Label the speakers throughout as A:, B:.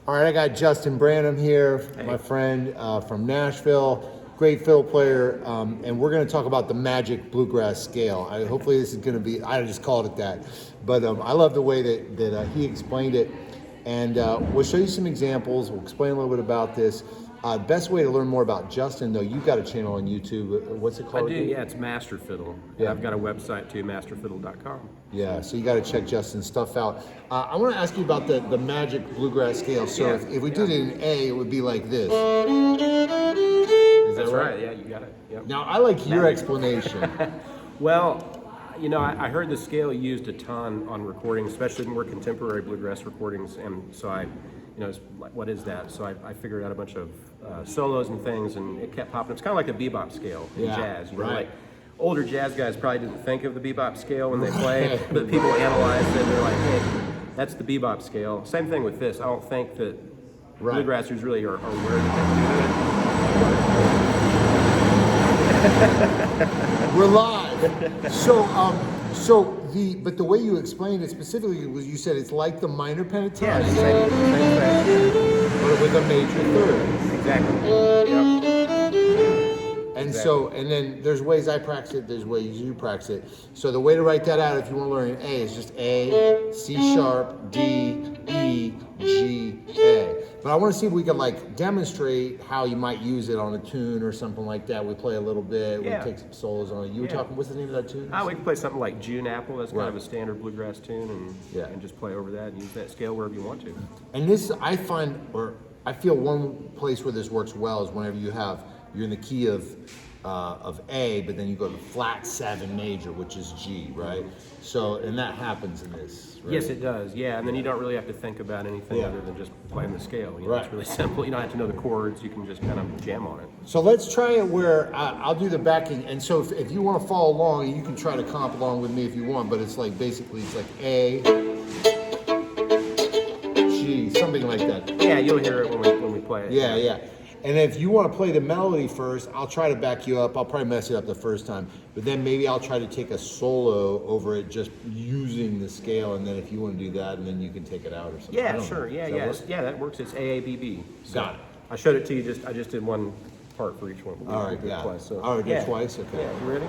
A: All right, I got Justin Branum here, my friend from Nashville, great fiddle player, and we're going to talk about the Magic Bluegrass Scale. Hopefully this is going to be, I just called it that, but I love the way that he explained it, and we'll show you some examples, we'll explain a little bit about this. Best way to learn more about Justin, though, you've got a channel on YouTube. What's it called?
B: I do, yeah, it's Master Fiddle. Yeah. I've got a website too, masterfiddle.com.
A: Yeah, so you got to check Justin's stuff out. I want to ask you about the Magic Bluegrass Scale. So if we did it in A, it would be like this. Is
B: That's
A: that
B: right? Yeah, you got it. Yep.
A: Now, I like your explanation.
B: Well, you know, I heard the scale used a ton on recordings, especially more contemporary bluegrass recordings, and so you know, it's like, what is that? So I figured out a bunch of solos and things, and it kept popping. It's kind of like a bebop scale in jazz. You know, like older jazz guys probably didn't think of the bebop scale when they played, but people analyzed it. They're like, hey, that's the bebop scale. Same thing with this. I don't think that bluegrassers really are aware that they do it.
A: We're live. But the way you explained it specifically was you said it's like the minor pentatonic.
B: Yeah, same thing.
A: But with a major third.
B: Exactly. Yep.
A: And so, and then there's ways I practice it, there's ways you practice it. So the way to write that out if you want to learn an A is just A, C sharp, D, E, G, A. But I want to see if we can like demonstrate how you might use it on a tune or something like that. We play a little bit, we take some solos on it. You were talking, what's the name of that tune?
B: We can play something like June Apple, that's kind of a standard bluegrass tune, and just play over that and use that scale wherever you want to.
A: And this, I find, or I feel one place where this works well is whenever you're in the key of A, but then you go to flat 7 major, which is G, right? So, and that happens in this, right?
B: Yes, it does, yeah, and then you don't really have to think about anything other than just playing the scale. You know, it's really simple. You don't have to know the chords, you can just kind of jam on it.
A: So let's try it where I'll do the backing, and so if you want to follow along, you can try to comp along with me if you want, but it's like, basically, it's like A, G, something like that.
B: Yeah, you'll hear it when we play it.
A: Yeah. And if you want to play the melody first, I'll try to back you up. I'll probably mess it up the first time, but then maybe I'll try to take a solo over it just using the scale, and then if you want to do that, and then you can take it out or something.
B: Yeah, sure. Yeah, that works. It's AABB. So
A: Got it.
B: I showed it to you. I just did one part for each one.
A: All right, yeah.
B: Twice, so.
A: All right, do twice. Okay.
B: Yeah, you ready?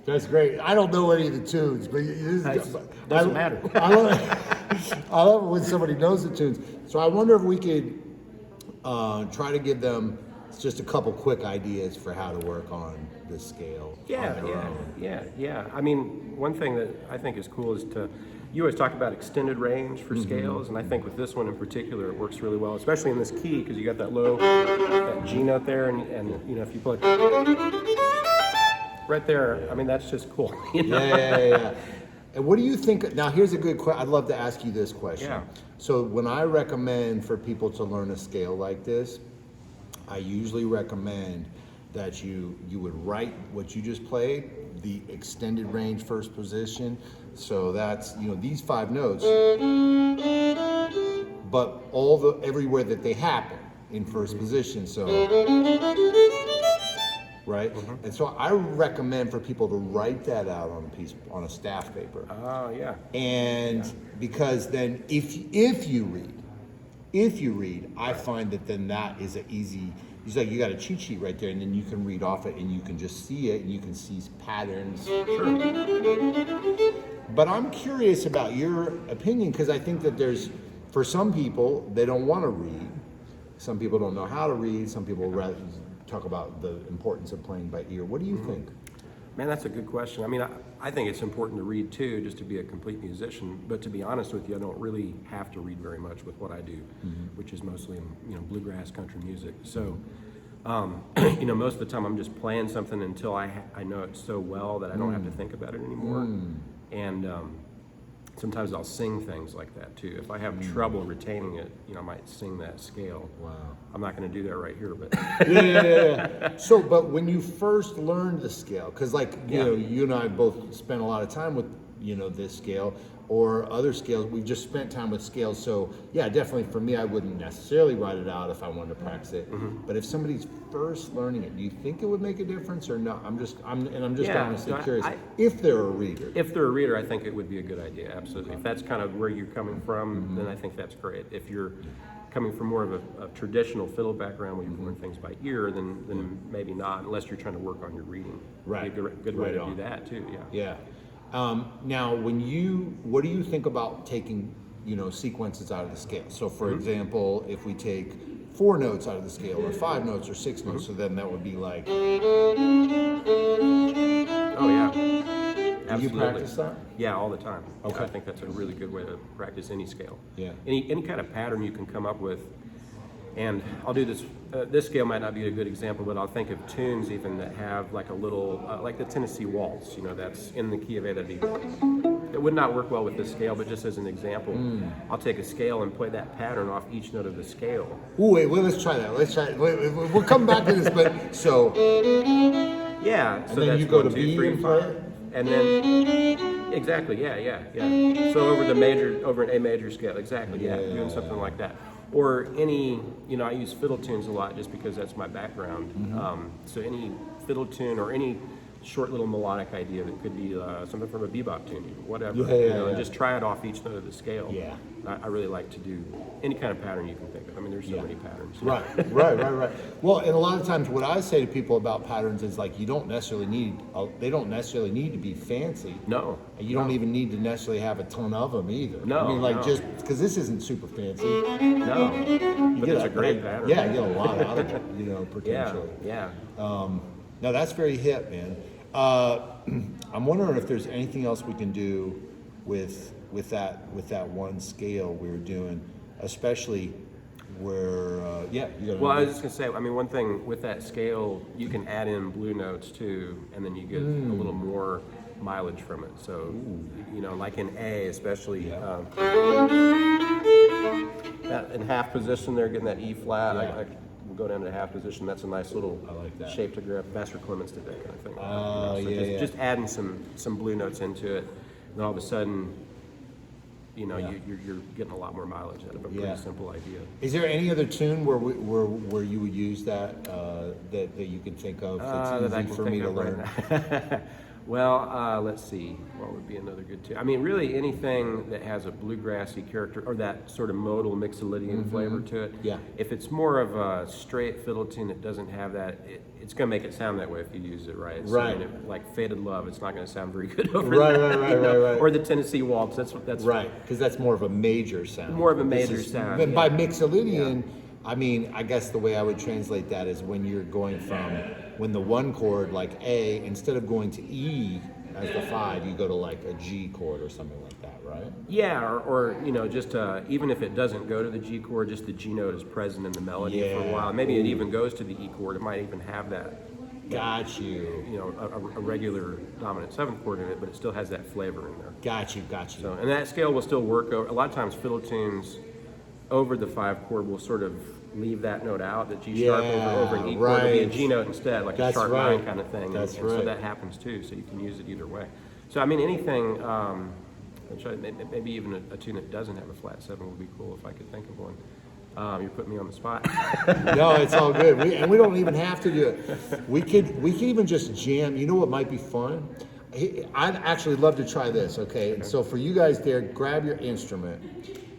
A: That's great. I don't know any of the tunes, but
B: Doesn't matter.
A: I love it when somebody knows the tunes. So I wonder if we could try to give them just a couple quick ideas for how to work on this scale.
B: Yeah. I mean, one thing that I think is cool is you always talk about extended range for scales, and I think with this one in particular, it works really well, especially in this key, because you got that low, that G note there, and if you play right there, I mean, that's just cool.
A: Yeah. And what do you think? Now, here's a good question. I'd love to ask you this question.
B: Yeah.
A: So when I recommend for people to learn a scale like this, I usually recommend that you would write what you just played, the extended range first position. So that's, these 5 notes, but everywhere that they happen in first position. So, right? And so I recommend for people to write that out on a staff paper.
B: Oh, yeah.
A: And because then if you read, I find that then that is an easy. It's like you got a cheat sheet right there, and then you can read off it, and you can just see it, and you can see patterns. Sure. But I'm curious about your opinion, because I think that for some people, they don't want to read. Some people don't know how to read. Some people rather talk about the importance of playing by ear. What do you think?
B: Man, that's a good question. I mean, I think it's important to read too, just to be a complete musician. But to be honest with you, I don't really have to read very much with what I do, which is mostly bluegrass country music. So, most of the time I'm just playing something until I know it so well that I don't have to think about it anymore. And sometimes I'll sing things like that too. If I have trouble retaining it, I might sing that scale. Wow. I'm not going to do that right here, but
A: yeah. So, but when you first learned the scale, because you and I both spent a lot of time with this scale or other scales. We've just spent time with scales. So yeah, definitely for me, I wouldn't necessarily write it out if I wanted to practice it. But if somebody's first learning it, do you think it would make a difference or not? I'm just honestly curious. If they're a reader.
B: If they're a reader, I think it would be a good idea. Absolutely. If that's kind of where you're coming from, then I think that's great. If you're coming from more of a traditional fiddle background where you learn things by ear, then maybe not, unless you're trying to work on your reading.
A: Right.
B: It'd be a good way to do that too.
A: Yeah. Now, what do you think about taking, sequences out of the scale? So, for example, if we take 4 notes out of the scale, or 5 notes, or 6 notes, so then that would be like.
B: Oh yeah. Absolutely.
A: Do you practice that?
B: Yeah, all the time.
A: Okay.
B: I think that's a really good way to practice any scale.
A: Yeah.
B: Any kind of pattern you can come up with. And I'll do this. This scale might not be a good example, but I'll think of tunes even that have like a little, like the Tennessee Waltz. That's in the key of A. It would not work well with this scale, but just as an example, I'll take a scale and play that pattern off each note of the scale.
A: Ooh, wait, let's try that. We'll come back to this, but so.
B: Yeah. So
A: and then
B: that's
A: you go
B: 1,
A: to
B: 2,
A: B
B: 3,
A: and
B: 5.
A: play it?
B: And then exactly, yeah. So over an A major scale, exactly, yeah, doing something like that. Or any, I use fiddle tunes a lot just because that's my background. So any fiddle tune or any short little melodic idea that could be something from a bebop tune, whatever. And just try it off each note of the scale. Yeah. I really like to do any kind of pattern you can think of. I mean, there's so many patterns.
A: Right. Well, and a lot of times what I say to people about patterns is like they don't necessarily need to be fancy.
B: No.
A: And you don't even need to necessarily have a ton of them either.
B: No.
A: I mean, just because this isn't super fancy.
B: No. But it's a great pattern.
A: Yeah, you get a lot out of it, potentially.
B: Yeah.
A: No, that's very hip, man. I'm wondering if there's anything else we can do with that one scale we were doing, especially where
B: Well, I was just gonna say, I mean, one thing with that scale, you can add in blue notes too, and then you get a little more mileage from it. So, like in A, especially that in half position, they're getting that E flat. I go down to half position. That's a nice little shape to grab. Vassar Clements did that kind of thing. Just adding some blue notes into it, and all of a sudden, you're getting a lot more mileage out of a pretty simple idea.
A: Is there any other tune where you would use that that you can think of that's easy for me to learn?
B: Well, let's see. What would be another good tune? I mean, really anything that has a bluegrassy character or that sort of modal mixolydian flavor to it.
A: Yeah.
B: If it's more of a straight fiddle tune that doesn't have that, it's going to make it sound that way if you use it right. So,
A: Right.
B: like Faded Love, it's not going to sound very good over
A: Right,
B: that.
A: right.
B: Or the Tennessee Waltz. That's
A: Right, because that's more of a major sound.
B: More of a major sound,
A: And by
B: yeah.
A: mixolydian, I mean, I guess the way I would translate that is when you're going from, when the one chord, like A, instead of going to E as the 5, you go to like a G chord or something like that, right?
B: Yeah, or just even if it doesn't go to the G chord, just the G note is present in the melody for a
A: Yeah.
B: while. Maybe it even goes to the E chord. It might even have that,
A: Got you.
B: a regular dominant 7th chord in it, but it still has that flavor in there.
A: Got you.
B: So, and that scale will still work. A lot of times, fiddle tunes over the 5 chord will sort of leave that note out. That G sharp over an E chord will be a
A: right.
B: G note instead, like
A: That's
B: a sharp
A: right.
B: 9 kind of thing.
A: That's
B: and so
A: right.
B: that happens too. So you can use it either way. So I mean, anything. Maybe even a tune that doesn't have a flat 7 would be cool if I could think of one. You're putting me on the spot.
A: No, it's all good. We don't even have to do it. We could even just jam. You know what might be fun? I'd actually love to try this. Okay, and so for you guys there, grab your instrument,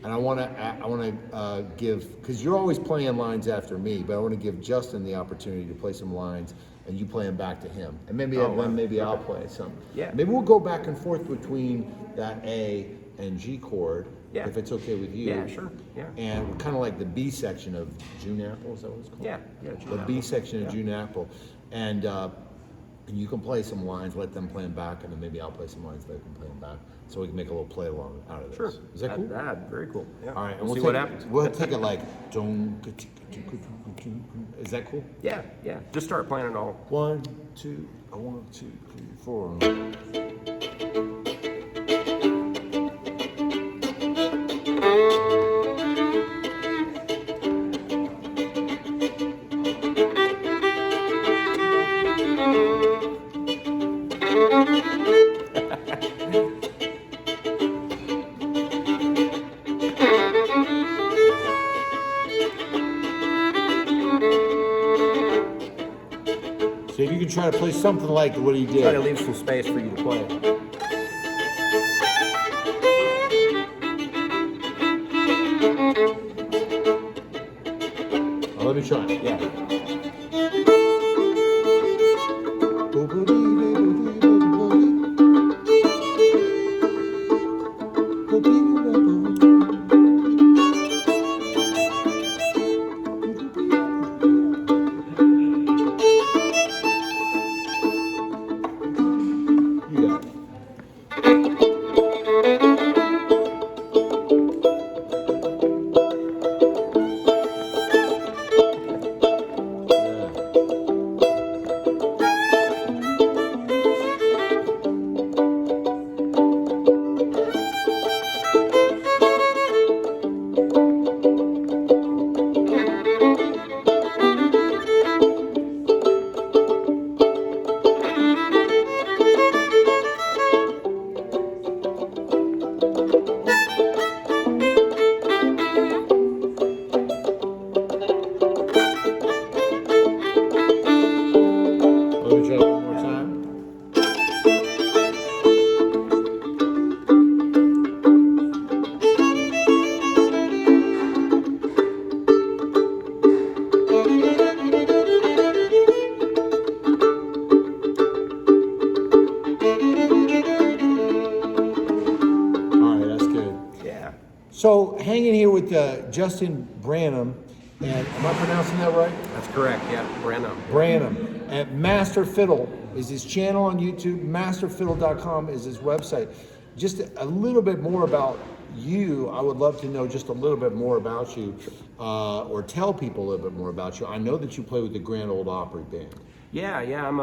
A: and I want to give, because you're always playing lines after me, but I want to give Justin the opportunity to play some lines, and you play them back to him, and maybe I'll play some.
B: Yeah.
A: Maybe we'll go back and forth between that A and G chord.
B: Yeah.
A: If it's okay with you.
B: Yeah, sure. Yeah.
A: And kind of like the B section of June Apple, is that what it's called?
B: Yeah.
A: The B section of June Apple. And you can play some lines, let them play them back, and then maybe I'll play some lines, they can play them back. So we can make a little play along out of this.
B: Sure.
A: Is that cool?
B: Very cool. Yeah.
A: All right, and
B: We'll see
A: take
B: what happens.
A: We'll take it like, is that cool?
B: Yeah. Just start playing it all.
A: 1, 2, 1, 2, 3, 4. So if you can try to play something like what he did.
B: Try to leave some space for you to play.
A: Oh, let me try.
B: Yeah.
A: You got it. Let me try it one more time. All right, that's good.
B: Yeah.
A: So hanging here with Justin Branum, and am I pronouncing that right?
B: That's correct. Yeah. Branum.
A: Branum. And Master Fiddle is his channel on YouTube. MasterFiddle.com is his website. Just a little bit more about you. I would love to know just a little bit more about you, or tell people a little bit more about you. I know that you play with the Grand Ole Opry band.
B: Yeah. I'm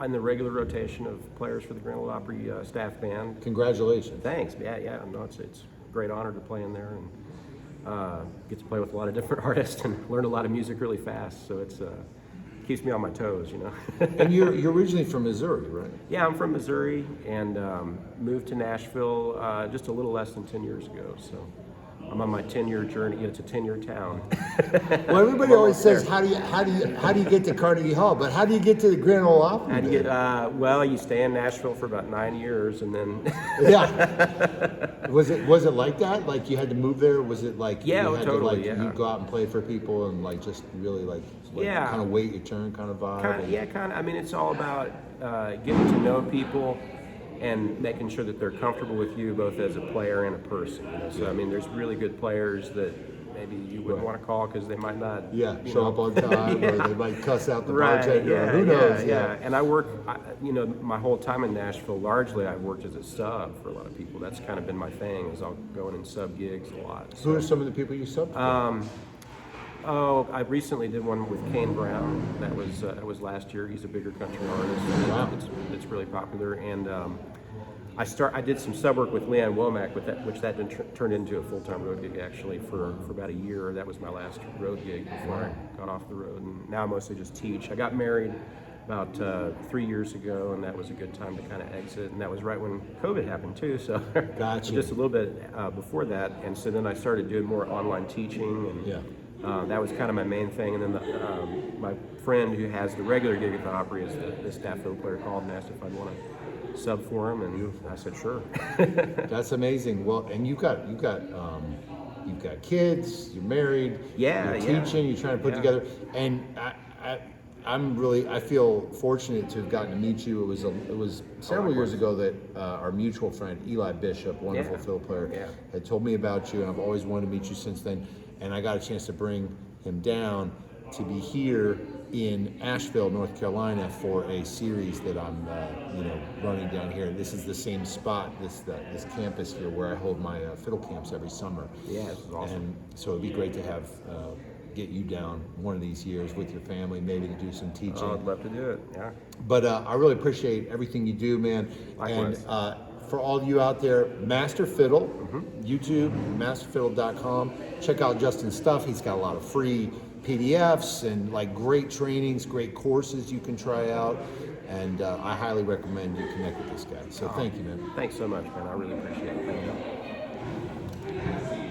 B: in the regular rotation of players for the Grand Ole Opry staff band.
A: Congratulations.
B: Thanks. Yeah. No, it's a great honor to play in there and get to play with a lot of different artists and learn a lot of music really fast. So it's keeps me on my toes,
A: And you're originally from Missouri, right?
B: Yeah, I'm from Missouri and moved to Nashville just a little less than 10 years ago. So I'm on my 10-year journey. It's a 10-year town.
A: Well, everybody
B: I'm
A: always
B: almost
A: says,
B: there.
A: how do you get to Carnegie Hall? But how do you get to the Grand Ole Opry?
B: How do you get? Well, you stay in Nashville for about 9 years, and then
A: Yeah. Was it like that? Like you had to move there? Was it like
B: Yeah,
A: you had
B: totally,
A: to like
B: yeah.
A: you go out and play for people and like just really like
B: Yeah.
A: kind of wait your turn kind of vibe?
B: kind of. I mean, it's all about getting to know people and making sure that they're comfortable with you, both as a player and a person. You know? So, I mean, there's really good players that maybe you wouldn't want to call because they might not.
A: Show up on time, or they might cuss out the
B: Right.
A: bartender.
B: Yeah.
A: Who knows?
B: Yeah. And I work. My whole time in Nashville, largely I worked as a sub for a lot of people. That's kind of been my thing. Is I'll go in and sub gigs a lot.
A: Who are some of the people you subbed for?
B: I recently did one with Kane Brown. That was last year. He's a bigger country artist.
A: Wow.
B: It's really popular. And I did some sub work with Leanne Womack, which turned into a full-time road gig actually for about a year. That was my last road gig before I got off the road. And now I mostly just teach. I got married about 3 years ago, and that was a good time to kind of exit. And that was right when COVID happened too. So
A: Gotcha.
B: just a little bit before that. And so then I started doing more online teaching. And,
A: Yeah.
B: that was kind of my main thing, and then my friend who has the regular gig at the Opry is the staff fiddle player called and asked if I'd want to sub for him, and I said sure.
A: That's amazing. Well, and you've got kids. You're married.
B: Yeah,
A: You're teaching. You're trying to put
B: Yeah.
A: together. And I feel fortunate to have gotten to meet you. It was several years ago that our mutual friend Eli Bishop, wonderful
B: Yeah.
A: fiddle player,
B: Yeah.
A: had told me about you, and I've always wanted to meet you since then. And I got a chance to bring him down to be here in Asheville, North Carolina, for a series that I'm running down here. This is the same spot, this campus here where I hold my fiddle camps every summer.
B: Yeah, this is awesome.
A: And so it'd be great to have get you down one of these years with your family, maybe to do some teaching.
B: Oh, I'd love to do it. Yeah.
A: But I really appreciate everything you do, man.
B: Likewise.
A: And for all of you out there, Master Fiddle, YouTube, masterfiddle.com. Check out Justin's stuff. He's got a lot of free PDFs and like great trainings, great courses you can try out. And I highly recommend you connect with this guy. So thank you, man.
B: Thanks so much, man. I really appreciate it. Thank you.